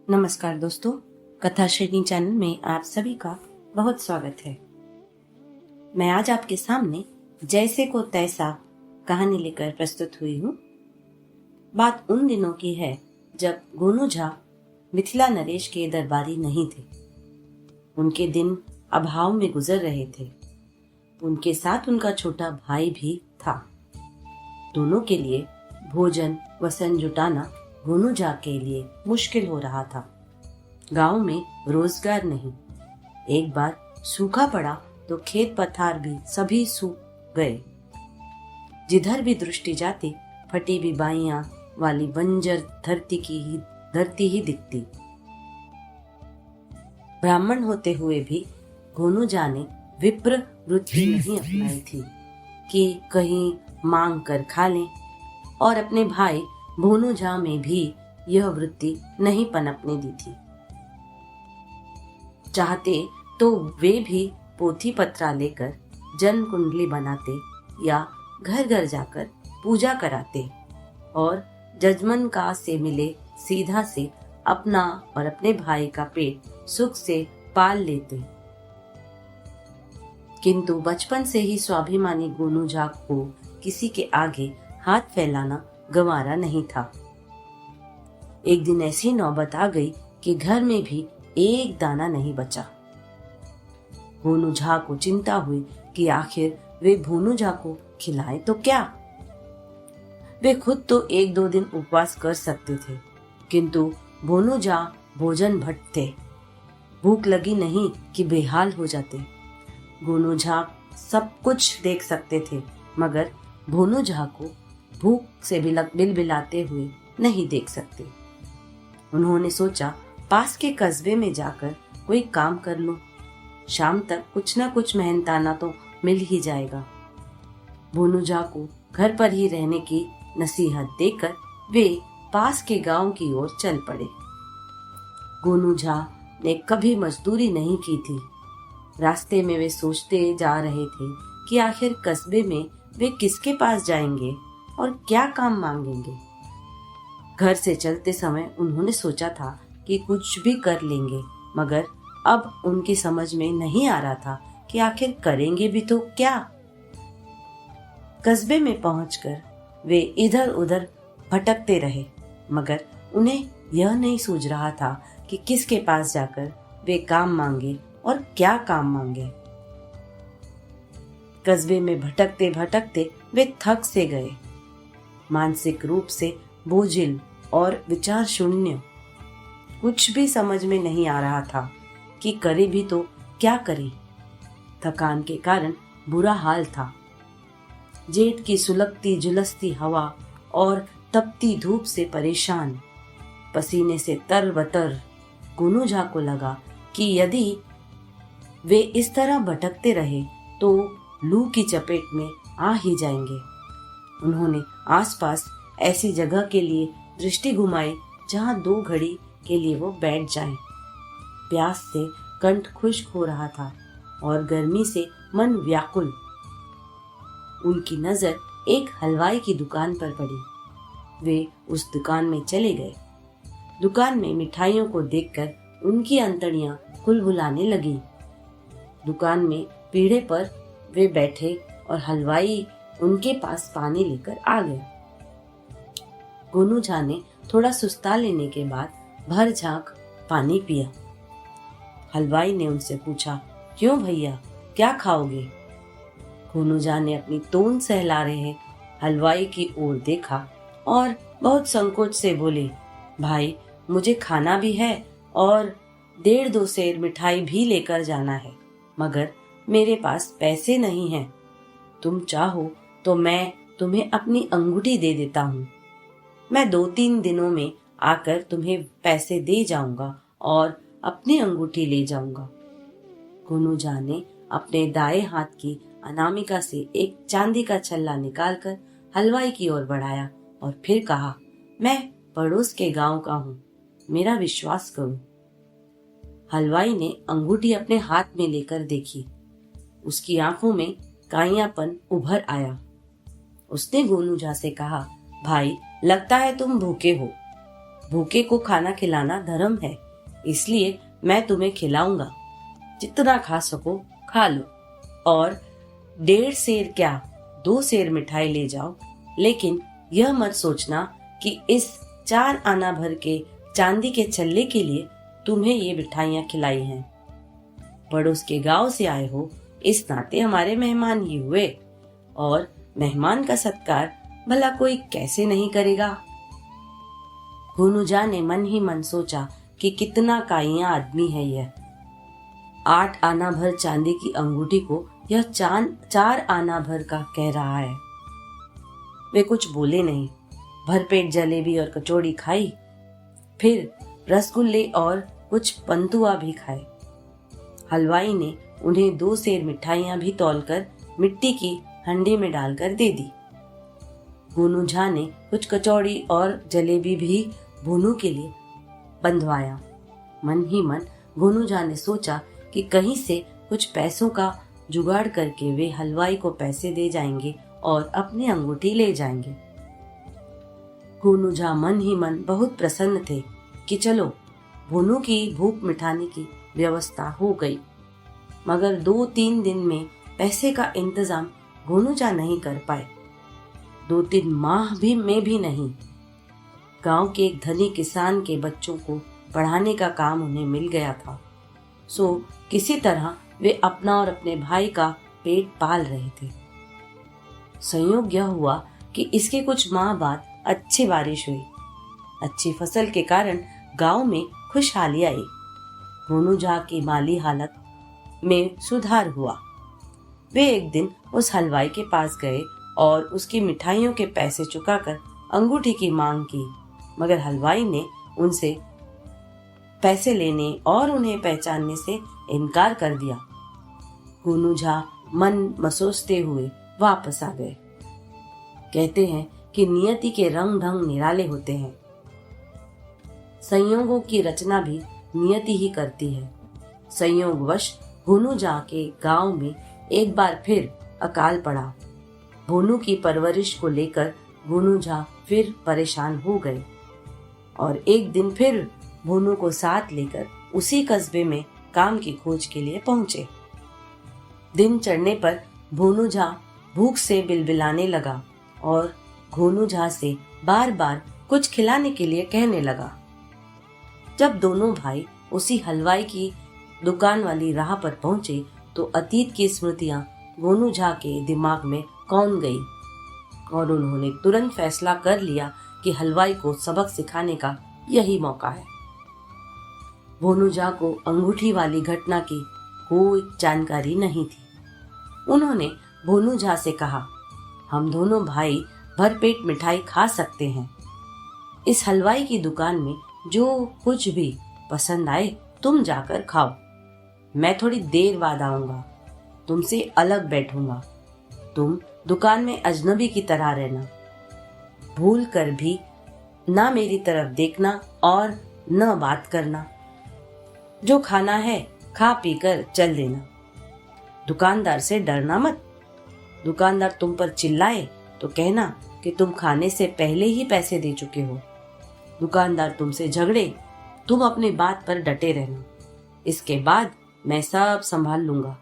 नमस्कार दोस्तों, कथा श्रेणी चैनल में आप सभी का बहुत स्वागत है। मैं आज आपके सामने जैसे को तैसा कहानी लेकर प्रस्तुत हुई हूँ। बात उन दिनों की है जब गोनू झा मिथिला नरेश के दरबारी नहीं थे। उनके दिन अभाव में गुजर रहे थे। उनके साथ उनका छोटा भाई भी था। दोनों के लिए भोजन वसन जुटाना गोनू झा के लिए मुश्किल हो रहा था। गांव में रोजगार नहीं। एक बार सूखा पड़ा तो खेत पथार भी सभी सूख गए। जिधर भी दृष्टि जाती फटी बिबाइयां वाली बंजर धरती ही दिखती। ब्राह्मण होते हुए भी गोनू झा ने विप्र वृत्ति नहीं अपनाई थी कि कहीं मांग कर खा लें, और अपने भाई भोनू झा में भी यह वृत्ति नहीं पनपने दी थी। चाहते तो वे भी पोथी पत्रा लेकर जन्म कुंडली बनाते या घर घर जाकर पूजा कराते और जजमन का से मिले सीधा से अपना और अपने भाई का पेट सुख से पाल लेते। किंतु बचपन से ही स्वाभिमानी गोनू झा को किसी के आगे हाथ फैलाना गंवारा नहीं था। एक दिन ऐसी नौबत आ गई कि घर में भी एक दाना नहीं बचा। गोनू झा को चिंता हुई कि आखिर वे भोनू झा को खिलाए तो क्या। वे खुद तो एक दो दिन उपवास कर सकते थे, किंतु भोनू झा भोजन भट्ट थे। भूख लगी नहीं कि बेहाल हो जाते। गोनू झा सब कुछ देख सकते थे, मगर भोनू झा को भूख से बिलबिलाते हुए नहीं देख सकते। उन्होंने सोचा पास के कस्बे में जाकर कोई काम कर लूं। शाम तक कुछ न कुछ मेहनताना तो मिल ही जाएगा। भोनू झा को घर पर ही रहने की नसीहत देकर वे पास के गांव की ओर चल पड़े। गोनू झा ने कभी मजदूरी नहीं की थी। रास्ते में वे सोचते जा रहे थे कि आखिर कस्बे में वे किसके पास जाएंगे और क्या काम मांगेंगे। घर से चलते समय उन्होंने सोचा था कि कुछ भी कर लेंगे, मगर अब उनकी समझ में नहीं आ रहा था कि आखिर करेंगे भी तो क्या। कस्बे में पहुंचकर वे इधर उधर भटकते रहे, मगर उन्हें यह नहीं सूझ रहा था कि किसके पास जाकर वे काम मांगे और क्या काम मांगे। कस्बे में भटकते भटकते वे थक से गए। मानसिक रूप से बोझिल और विचार शून्य। कुछ भी समझ में नहीं आ रहा था कि करे भी तो क्या करे। थकान के कारण बुरा हाल था। जेठ की सुलगती जुलसती हवा और तपती धूप से परेशान, पसीने से तरबतर गोनू झा को लगा कि यदि वे इस तरह भटकते रहे तो लू की चपेट में आ ही जाएंगे। उन्होंने आसपास ऐसी जगह के लिए दृष्टि घुमाई जहां 2 घड़ी के लिए वो बैठ जाएं। प्यास से कंठ खुश्क हो रहा था और गर्मी से मन व्याकुल। उनकी नजर एक हलवाई की दुकान पर पड़ी। वे उस दुकान में चले गए। दुकान में मिठाइयों को देखकर उनकी अंतड़ियां कुलबुलाने लगी। दुकान में पीढ़े पर वे बैठे और हलवाई उनके पास पानी लेकर आ गया। गोनू झा ने थोड़ा सुस्ता लेने के बाद भर झांक पानी पिया। हलवाई ने उनसे पूछा, क्यों भैया, क्या खाओगे? गोनू झा ने अपनी तोंद सहला रहे हलवाई की ओर देखा और बहुत संकोच से बोले, भाई मुझे खाना भी है और 1.5-2 सेर मिठाई भी लेकर जाना है, मगर मेरे पास पैसे नहीं हैं। तुम चाहो तो मैं तुम्हें अपनी अंगूठी दे देता हूँ। मैं 2-3 दिनों में आकर तुम्हें पैसे दे जाऊंगा और अपनी अंगूठी ले जाऊंगा। गोनू झा ने अपने दाएं हाथ की अनामिका से एक चांदी का छल्ला निकालकर हलवाई की ओर बढ़ाया और फिर कहा, मैं पड़ोस के गांव का हूँ, मेरा विश्वास करो। हलवाई ने अंगूठी अपने हाथ में लेकर देखी। उसकी आंखों में काइयापन उभर आया। उसने गोनू झा से कहा, भाई लगता है तुम भूखे हो। भूखे को खाना खिलाना धर्म है, इसलिए मैं तुम्हें खिलाऊंगा। जितना खा सको खा लो, और 1.5 सेर क्या 2 सेर मिठाई ले जाओ, लेकिन यह मत सोचना कि इस 4 आना भर के चांदी के छल्ले के लिए तुम्हें ये मिठाइयाँ खिलाई हैं। पड़ोस के गांव से आए हो, इस नाते हमारे मेहमान ही हुए, और मेहमान का सत्कार भला कोई कैसे नहीं करेगा। घुनुजा ने मन ही मन सोचा कि कितना काइया आदमी है यह। 8 आना भर चांदी की अंगूठी को यह 4 आना भर का कह रहा है। वे कुछ बोले नहीं, भरपेट जलेबी और कचौड़ी खाई, फिर रसगुल्ले और कुछ पंतुआ भी खाए। हलवाई ने उन्हें 2 सेर मिठाइयां भी तौलकर मिट्टी की हंडी में डालकर दे दी। घुनुजा ने कुछ कचौड़ी और जलेबी भी भुनू के लिए बंधवाया। मन ही मन घुनुजा ने सोचा कि कहीं से कुछ पैसों का जुगाड़ करके वे हलवाई को पैसे दे जाएंगे और अपनी अंगूठी ले जाएंगे। घुनुजा मन ही मन बहुत प्रसन्न थे कि चलो भुनू की भूख मिटाने की व्यवस्था हो गई। मगर 2-3 दिन में पैसे का इंतजाम घुनुजा नहीं कर पाए, 2-3 माह में भी नहीं। गांव के एक धनी किसान के बच्चों को पढ़ाने का काम उन्हें मिल गया था, सो किसी तरह वे अपना और अपने भाई का पेट पाल रहे थे। संयोग यह हुआ कि इसके कुछ माह बाद अच्छी बारिश हुई। अच्छी फसल के कारण गांव में खुशहाली आई। घुनुजा की माली हालत में सुधार हुआ। वे एक दिन उस हलवाई के पास गए और उसकी मिठाइयों के पैसे चुकाकर अंगूठी की मांग की, मगर हलवाई ने उनसे पैसे लेने और उन्हें पहचानने से इनकार कर दिया। घुनुजा मन मसोसते हुए वापस आ गए। कहते हैं कि नियति के रंग ढंग निराले होते हैं। संयोगों की रचना भी नियति ही करती है। संयोगवश घुनुजा के गांव में एक बार फिर अकाल पड़ा। भोनू की परवरिश को लेकर घुनुजा फिर परेशान हो गए और एक दिन फिर भोनू को साथ लेकर उसी कस्बे में काम की खोज के लिए पहुंचे। दिन चढ़ने पर भोनुजा भूख से बिलबिलाने लगा और घुनुजा से बार बार कुछ खिलाने के लिए कहने लगा। जब दोनों भाई उसी हलवाई की दुकान वाली राह पर पहुंचे तो अतीत की स्मृतियां घुनुजा के दिमाग में कौंध गई और उन्होंने तुरंत फैसला कर लिया कि हलवाई को सबक सिखाने का यही मौका है। भोनुजा को अंगूठी वाली घटना की कोई जानकारी नहीं थी। उन्होंने भोनुजा से कहा, हम दोनों भाई भरपेट मिठाई खा सकते हैं। इस हलवाई की दुकान में जो कुछ भी पसंद आए तुम जाकर खाओ। मैं थोड़ी देर बाद आऊंगा, तुमसे अलग बैठूंगा। तुम दुकान में अजनबी की तरह रहना। भूल कर भी ना मेरी तरफ देखना और न बात करना। जो खाना है खा पी कर चल देना। दुकानदार से डरना मत। दुकानदार तुम पर चिल्लाए तो कहना कि तुम खाने से पहले ही पैसे दे चुके हो। दुकानदार तुमसे झगड़े, तुम अपनी बात पर डटे रहना। इसके बाद मैं सब संभाल लूंगा।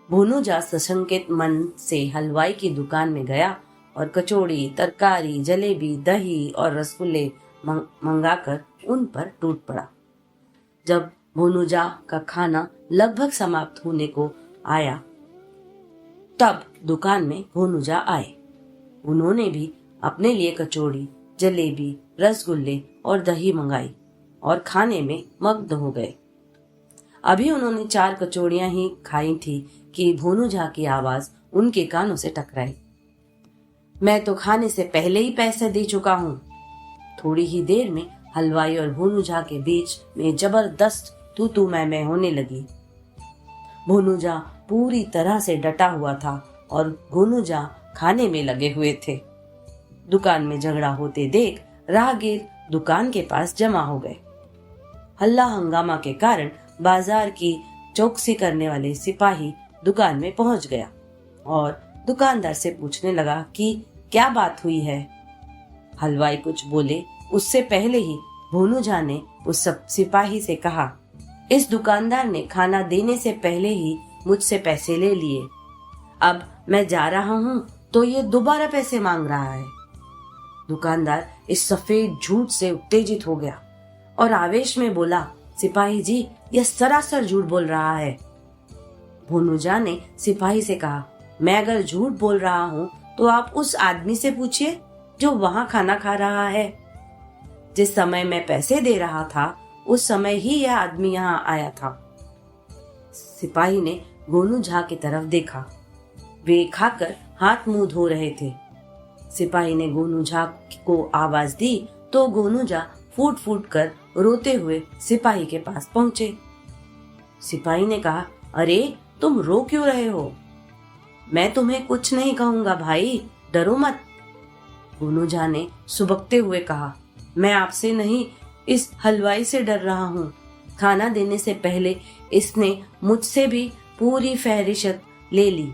भोनुजा सशंकित मन से हलवाई की दुकान में गया और कचौड़ी, तरकारी, जलेबी, दही और रसगुल्ले मंगाकर उन पर टूट पड़ा। जब भोनुजा का खाना लगभग समाप्त होने को आया तब दुकान में भोनुजा आए। उन्होंने भी अपने लिए कचौड़ी, जलेबी, रसगुल्ले और दही मंगाई और खाने में मग्न हो गए। अभी उन्होंने 4 कचौड़ियां ही खाई थी कि भोनुजा की आवाज उनके कानों से टकराई। मैं तो खाने से पहले ही पैसे दे चुका हूँ। थोड़ी ही देर में हलवाई और भोनुजा के बीच में जबरदस्त तू मैं होने लगी। भोनुजा पूरी तरह से डटा हुआ था और घुनुजा खाने में लगे हुए थे। दुकान में झगड़ा होते देख राहगीर दुकान के पास जमा हो गए। हल्ला हंगामा के कारण बाजार की चौकसी करने वाले सिपाही दुकान में पहुंच गया और दुकानदार से पूछने लगा कि क्या बात हुई है। हलवाई कुछ बोले उससे पहले ही भोनूझा ने उस सब सिपाही से कहा, इस दुकानदार ने खाना देने से पहले ही मुझसे पैसे ले लिए। अब मैं जा रहा हूँ तो ये दोबारा पैसे मांग रहा है। दुकानदार इस सफेद झूठ से उत्तेजित हो गया और आवेश में बोला, सिपाही जी, यह सरासर झूठ बोल रहा है। भोनूझा ने सिपाही से कहा, मैं अगर झूठ बोल रहा हूँ तो आप उस आदमी से पूछिए जो वहां खाना खा रहा है। जिस समय मैं पैसे दे रहा था उस समय ही यह आदमी यहाँ आया था। सिपाही ने भोनूझा की तरफ देखा। वे खाकर हाथ मुंह धो रहे थे। सिपाही ने भोनूझा को आवाज दी तो भोनूझा फूट फूट कर रोते हुए सिपाही के पास पहुंचे। सिपाही ने कहा, अरे तुम रो क्यों रहे हो? मैं तुम्हें कुछ नहीं कहूंगा भाई, डरो मत। भोनूझा ने सुबकते हुए कहा, मैं आपसे नहीं, इस हलवाई से डर रहा हूँ। खाना देने से पहले इसने मुझसे भी पूरी फहरिस्त ले ली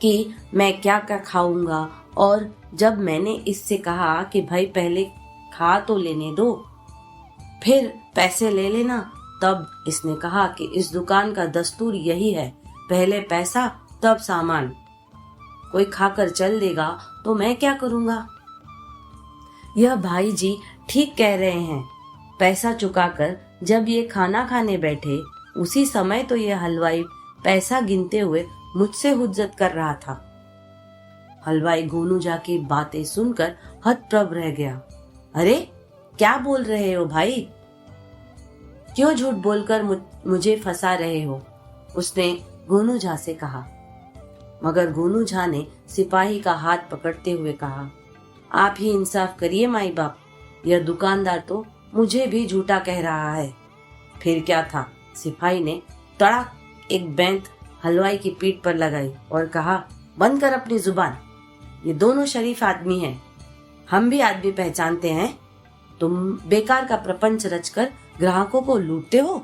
कि मैं क्या क्या खाऊंगा, और जब मैंने इससे कहा कि भाई पहले खा तो लेने दो, फिर पैसे ले लेना, तब इसने कहा कि इस दुकान का दस्तूर यही है, पहले पैसा तब सामान। कोई खाकर चल देगा तो मैं क्या करूंगा? यह भाई जी ठीक कह रहे हैं। पैसा चुकाकर जब ये खाना खाने बैठे उसी समय तो ये हलवाई पैसा गिनते हुए मुझसे हुज्जत कर रहा था। हलवाई भोनूझा की बातें सुनकर हतप्रभ रह गया। अरे क्या बोल रहे हो भाई? क्यों झूठ बोलकर मुझे फंसा रहे हो? उसने भोनूझा से कहा। मगर भोनूझा ने सिपाही का हाथ पकड़ते हुए कहा, आप ही इंसाफ करिए माई बाप, यह दुकानदार तो मुझे भी झूठा कह रहा है। फिर क्या था? सिपाही ने तड़ाक एक बेंत हलवाई की पीठ पर लगाई और कहा, बंद कर अपनी जुबान। ये दोनों शरीफ आदमी हैं, हम भी आदमी पहचानते हैं। तुम बेकार का प्रपंच रचकर ग्राहकों को लूटते हो।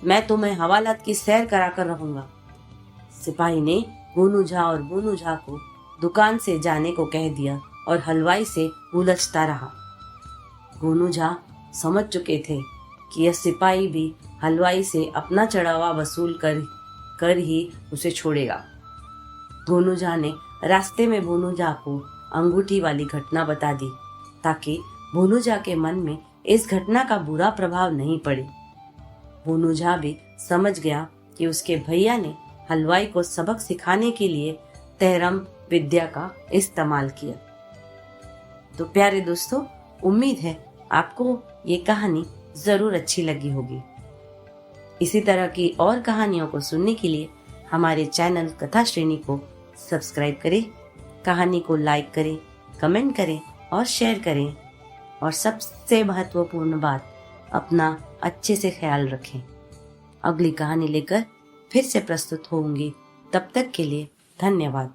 मैं तुम्हें हवालात की सैर कराकर रहूंगा। सिपाही ने भोनूझा और भोनूझा को दुकान से जाने को कह दिया और हलवाई से उलझता रहा। भोनूझा समझ चुके थे कि यह सिपाही भी हलवाई से अपना चढ़ावा वसूल कर ही उसे छोड़ेगा। भोनूझा ने रास्ते में भोनूझा को अंगूठी वाली घटना बता दी ताकि भोनूझा के मन में इस घटना का बुरा प्रभाव नहीं पड़े। भोनूझा भी समझ गया कि उसके भैया ने हलवाई को सबक सिखाने के लिए तेहरम विद्या का इस्तेमाल किया। तो प्यारे दोस्तों, उम्मीद है आपको ये कहानी जरूर अच्छी लगी होगी। इसी तरह की और कहानियों को सुनने के लिए हमारे चैनल कथा श्रेणी को सब्सक्राइब करें, कहानी को लाइक करें, कमेंट करें और शेयर करें, और सबसे महत्वपूर्ण बात, अपना अच्छे से ख्याल रखें। अगली कहानी लेकर फिर से प्रस्तुत होंगी। तब तक के लिए धन्यवाद।